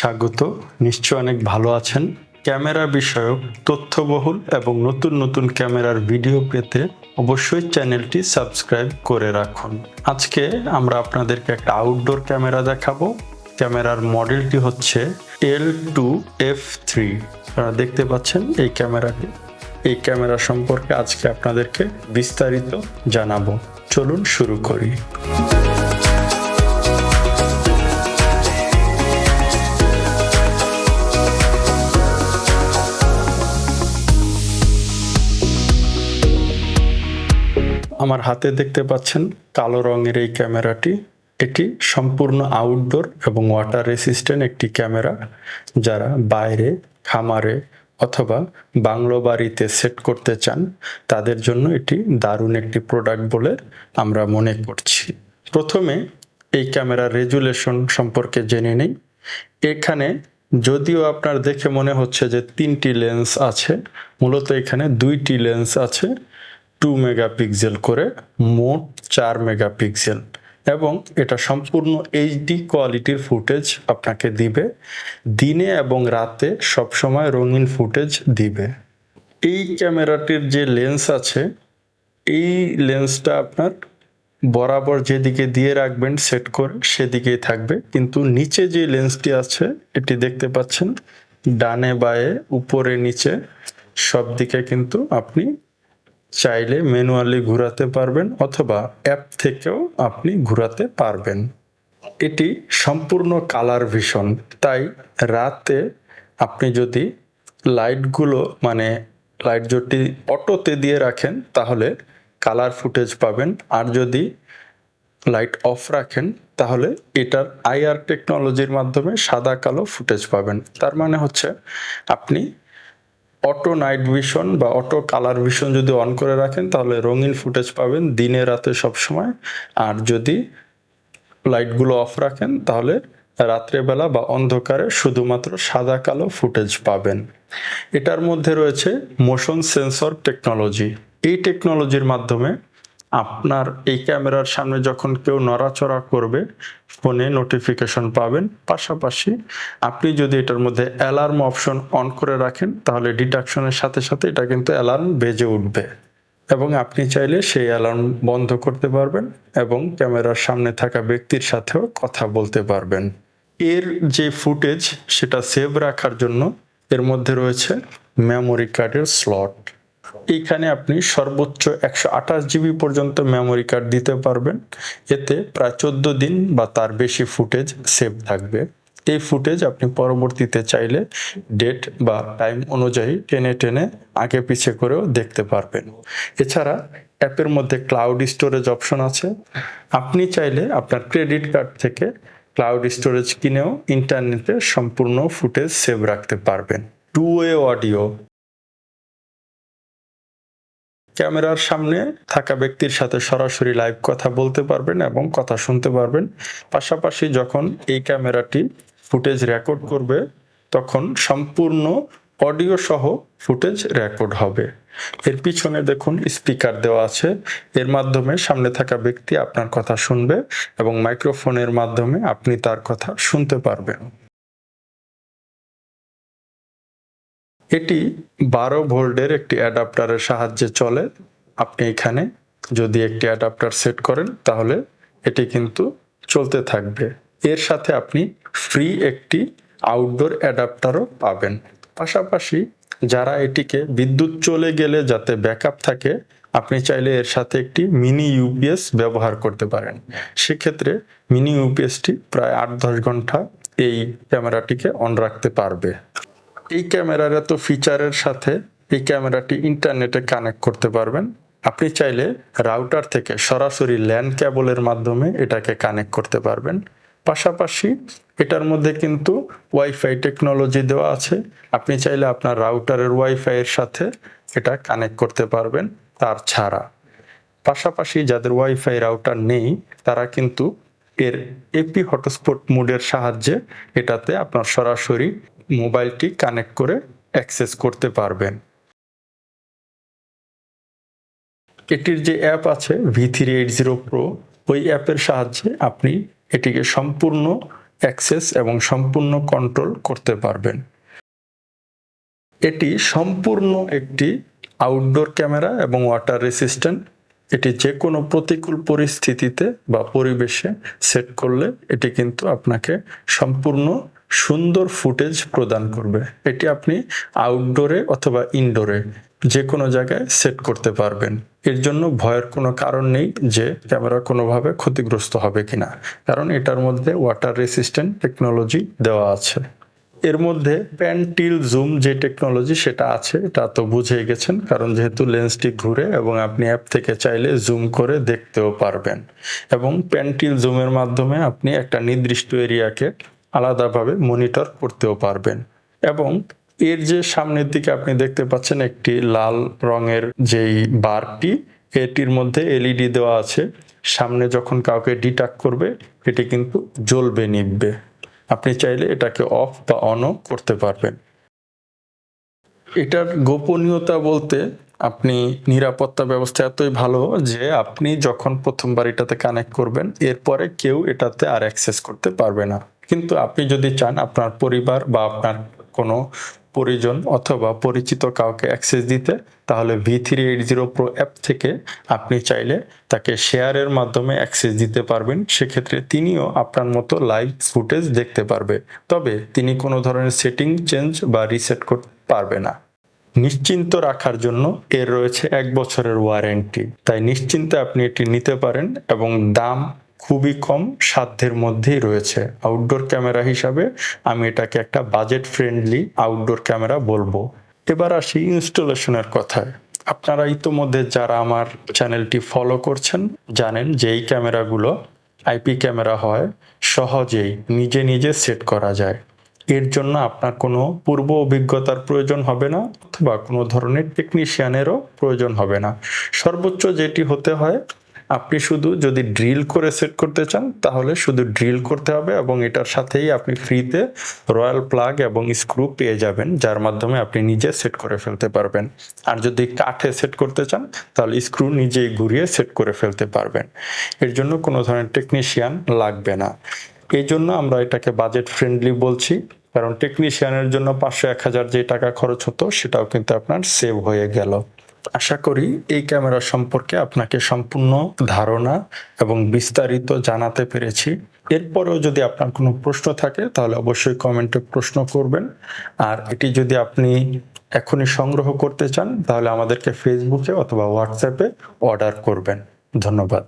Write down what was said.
স্বাগত। নিশ্চয় অনেক ভালো আছেন। ক্যামেরা বিষয়ক তথ্যবহুল এবং নতুন নতুন ক্যামেরার ভিডিও পেতে অবশ্যই চ্যানেলটি সাবস্ক্রাইব করে রাখুন। আজকে আমরা আপনাদেরকে একটা আউটডোর ক্যামেরা দেখাবো। ক্যামেরার মডেলটি হচ্ছে L2F3। আপনারা দেখতে পাচ্ছেন এই ক্যামেরাটি। এই ক্যামেরা সম্পর্কে আজকে আপনাদেরকে বিস্তারিত জানাবো। চলুন শুরু করি। আমার হাতে দেখতে পাচ্ছেন কালো রঙের এই ক্যামেরাটি। এটি সম্পূর্ণ আউটডোর এবং ওয়াটার রেসিস্ট্যান্ট একটি ক্যামেরা। যারা বাইরে, খামারে অথবা বাংলো বাড়িতে সেট করতে চান তাদের জন্য এটি দারুণ একটি প্রোডাক্ট বলে আমরা মনে করছি। প্রথমে এই ক্যামেরার রেজুলেশন সম্পর্কে জেনে নেই। এখানে যদিও আপনার দেখে মনে হচ্ছে যে 3টি লেন্স আছে, মূলত এখানে 2টি লেন্স আছে। 2 মেগাপিক্সেল করে মোট 4 মেগাপিক্সেল, এবং এটা সম্পূর্ণ এইচডি কোয়ালিটির ফুটেজ আপনাকে দিবে। দিনে এবং রাতে সবসময় রঙিন ফুটেজ দিবে। এই ক্যামেরাটির যে লেন্স আছে, এই লেন্সটা আপনার বরাবর যেদিকে দিয়ে রাখবেন সেট করে সেদিকেই থাকবে, কিন্তু নিচে যে লেন্সটি আছে এটি দেখতে পাচ্ছেন ডানে বায়ে উপরে নিচে সব দিকে কিন্তু আপনি চাইলে ম্যানুয়ালি ঘোরাতে পারবেন অথবা অ্যাপ থেকেও আপনি ঘোরাতে পারবেন। এটি সম্পূর্ণ কালার ভিশন, তাই রাতে আপনি যদি লাইটগুলো লাইট যদি অটোতে দিয়ে রাখেন তাহলে কালার ফুটেজ পাবেন, আর যদি লাইট অফ রাখেন তাহলে এটার আইআর টেকনোলজির মাধ্যমে সাদা কালো ফুটেজ পাবেন। তার মানে হচ্ছে আপনি অটো নাইট ভিশন বা অটো কালার ভিশন যদি অন করে রাখেন তাহলে রঙিন ফুটেজ পাবেন দিনে রাতে সবসময়, আর যদি লাইটগুলো অফ রাখেন তাহলে রাত্রেবেলা বা অন্ধকারে শুধুমাত্র সাদা কালো ফুটেজ পাবেন। এটার মধ্যে রয়েছে মোশন সেন্সর টেকনোলজি। এই টেকনোলজির মাধ্যমে আপনার এই ক্যামেরার সামনে যখন কেউ নড়াচড়া করবে ফোনে নোটিফিকেশন পাবেন। পাশাপাশি আপনি যদি এটার মধ্যে অ্যালার্ম অপশন অন করে রাখেন তাহলে ডিটেকশনের সাথে সাথে এটা কিন্তু অ্যালার্ম বেজে উঠবে, এবং আপনি চাইলে সেই অ্যালার্ম বন্ধ করতে পারবেন এবং ক্যামেরার সামনে থাকা ব্যক্তির সাথেও কথা বলতে পারবেন। এর যে ফুটেজ সেটা সেভ রাখার জন্য এর মধ্যে রয়েছে মেমোরি কার্ডের স্লট। এইখানে আপনি সর্বোচ্চ 128 জিবি পর্যন্ত মেমোরি কার্ড দিতে পারবেন। এতে প্রায় 14 দিন বা তার বেশি ফুটেজ সেভ থাকবে। এই ফুটেজ আপনি পরবর্তীতে চাইলে ডেট বা টাইম অনুযায়ী টেনে টেনে আগে পিছে করেও দেখতে পারবেন। এছাড়া অ্যাপের মধ্যে ক্লাউড স্টোরেজ অপশন আছে। আপনি চাইলে আপনার ক্রেডিট কার্ড থেকে ক্লাউড স্টোরেজ কিনেও ইন্টারনেটে সম্পূর্ণ ফুটেজ সেভ রাখতে পারবেন। 2-ওয়ে অডিও। ক্যামেরার সামনে থাকা ব্যক্তির সাথে সরাসরি লাইভ কথা বলতে পারবেন এবং কথা শুনতে পারবেন। পাশাপাশি যখন এই ক্যামেরাটি ফুটেজ রেকর্ড করবে তখন সম্পূর্ণ অডিও সহ ফুটেজ রেকর্ড হবে। এর পিছনে দেখুন স্পিকার দেওয়া আছে। এর মাধ্যমে সামনে থাকা ব্যক্তি আপনার কথা শুনবে এবং মাইক্রোফোনের মাধ্যমে আপনি তার কথা শুনতে পারবেন। এটি 12 ভোল্টের একটি অ্যাডাপ্টারের সাহায্যে চলে। আপনি এখানে যদি একটি অ্যাডাপ্টার সেট করেন তাহলে এটি কিন্তু চলতে থাকবে। এর সাথে আপনি ফ্রি একটি আউটডোর অ্যাডাপ্টারও পাবেন। পাশাপাশি যারা এটিকে বিদ্যুৎ চলে গেলে যাতে ব্যাকআপ থাকে, আপনি চাইলে এর সাথে একটি মিনি ইউপিএস ব্যবহার করতে পারেন। সেক্ষেত্রে মিনি ইউপিএসটি প্রায় 8-10 ঘন্টা এই ক্যামেরাটিকে অন রাখতে পারবে। এই ক্যামেরার এত ফিচারের সাথে এই ক্যামেরাটি ইন্টারনেটে কানেক্ট করতে পারবেন। আপনি চাইলে রাউটার থেকে সরাসরি ল্যান কেবলের মাধ্যমে এটাকে কানেক্ট করতে পারবেন। পাশাপাশি এটার মধ্যে কিন্তু ওয়াইফাই টেকনোলজি দেওয়া আছে। আপনি চাইলে আপনার রাউটারের ওয়াইফাই এর সাথে এটা কানেক্ট করতে পারবেন তার ছাড়া। পাশাপাশি যাদের ওয়াইফাই রাউটার নেই তারা কিন্তু এর এপি হটস্পট মোডের সাহায্যে এটাতে আপনার সরাসরি মোবাইলটি কানেক্ট করে অ্যাক্সেস করতে পারবেন। এটির যে অ্যাপ আছে V380 Pro, ওই অ্যাপের সাহায্যে আপনি এটিকে সম্পূর্ণ অ্যাক্সেস এবং সম্পূর্ণ কন্ট্রোল করতে পারবেন। এটি সম্পূর্ণ একটি আউটডোর ক্যামেরা এবং ওয়াটার রেসিস্ট্যান্ট। এটি যে কোনো প্রতিকূল পরিস্থিতিতে বা পরিবেশে সেট করলে এটি কিন্তু আপনাকে সম্পূর্ণ সুন্দর ফুটেজ প্রদান করবে। এটি আপনি আউটডোরে অথবা ইনডোরে যে কোনো জায়গায় সেট করতে পারবেন। এর জন্য ভয়ের কোনো কারণ নেই যে ক্যামেরা কোনোভাবে ক্ষতিগ্রস্ত হবে কিনা, কারণ এটার মধ্যে ওয়াটার রেসিস্ট্যান্ট টেকনোলজি দেওয়া আছে। এর মধ্যে প্যান টিল জুম যে টেকনোলজি সেটা আছে, এটা তো বুঝেই গেছেন, কারণ যেহেতু লেন্সটি ঘুরে এবং আপনি অ্যাপ থেকে চাইলে জুম করে দেখতেও পারবেন। এবং প্যান টিল জুমের মাধ্যমে আপনি একটা নির্দিষ্ট এরিয়াকে আলাদাভাবে মনিটর করতেও পারবেন। এবং এর যে সামনের দিকে আপনি দেখতে পাচ্ছেন একটি লাল রঙের যেই বারটি, এটির মধ্যে এলইডি দেওয়া আছে। সামনে যখন কাউকে ডিটেক্ট করবে এটি কিন্তু জ্বলবে নিভবে। আপনি চাইলে এটাকে অফ বা অনও করতে পারবেন। এটার গোপনীয়তা বলতে আপনি নিরাপত্তা ব্যবস্থা এতই ভালো যে আপনি যখন প্রথমবার এটাতে কানেক্ট করবেন এরপরে কেউ এটাতে আর অ্যাক্সেস করতে পারবে না। কিন্তু আপনি যদি চান আপনার পরিবার বা আপনার কোনো পরিজন অথবা পরিচিত কাউকে অ্যাক্সেস দিতে, তাহলে V380 Pro অ্যাপ থেকে আপনি চাইলে তাকে শেয়ারের মাধ্যমে অ্যাক্সেস দিতে পারবেন। সেক্ষেত্রে তিনিও আপনার মতো লাইভ ফুটেজ দেখতে পারবে, তবে তিনি কোনো ধরনের সেটিং চেঞ্জ বা রিসেট করতে পারবে না। নিশ্চিন্ত রাখার জন্য এর রয়েছে 1 বছরের ওয়ারেন্টি, তাই নিশ্চিন্তে আপনি এটি নিতে পারেন এবং দাম খুবই কম, সাধ্যের মধ্যেই রয়েছে। আউটডোর ক্যামেরা হিসাবে আমি এটাকে একটা বাজেট ফ্রেন্ডলি আউটডোর ক্যামেরা বলবো। এবার আসি ইনস্টলেশনের কথায়। আপনারা ইতোমধ্যে যারা আমার চ্যানেলটি ফলো করছেন জানেন যে এই ক্যামেরাগুলো আইপি ক্যামেরা হয়, সহজেই নিজে নিজে সেট করা যায়। এর জন্য আপনার কোনো পূর্ব অভিজ্ঞতার প্রয়োজন হবে না অথবা কোনো ধরনের টেকনিশিয়ানেরও প্রয়োজন হবে না। সর্বোচ্চ যেটি হতে হয়, আপনি শুধু যদি ড্রিল করে সেট করতে চান তাহলে শুধু ড্রিল করতে হবে এবং এটার সাথেই আপনি ফ্রিতে রয়্যাল প্লাগ এবং স্ক্রু পেয়ে যাবেন, যার মাধ্যমে আপনি নিজে সেট করে ফেলতে পারবেন। আর যদি কাঠে সেট করতে চান তাহলে স্ক্রু নিজেই ঘুরিয়ে সেট করে ফেলতে পারবেন। এর জন্য কোনো ধরনের টেকনিশিয়ান লাগবে না। এই জন্য আমরা এটাকে বাজেট ফ্রেন্ডলি বলছি, কারণ টেকনিশিয়ানের জন্য 500-1000 যে টাকা খরচ হতো সেটাও কিন্তু আপনার সেভ হয়ে গেল। আশা করি এই ক্যামেরা সম্পর্কে আপনাকে সম্পূর্ণ ধারণা এবং বিস্তারিত জানাতে পেরেছি। এরপরেও যদি আপনার কোনো প্রশ্ন থাকে তাহলে অবশ্যই কমেন্টে প্রশ্ন করবেন। আর এটি যদি আপনি এখনই সংগ্রহ করতে চান তাহলে আমাদেরকে ফেসবুকে অথবা হোয়াটসঅ্যাপে অর্ডার করবেন। ধন্যবাদ।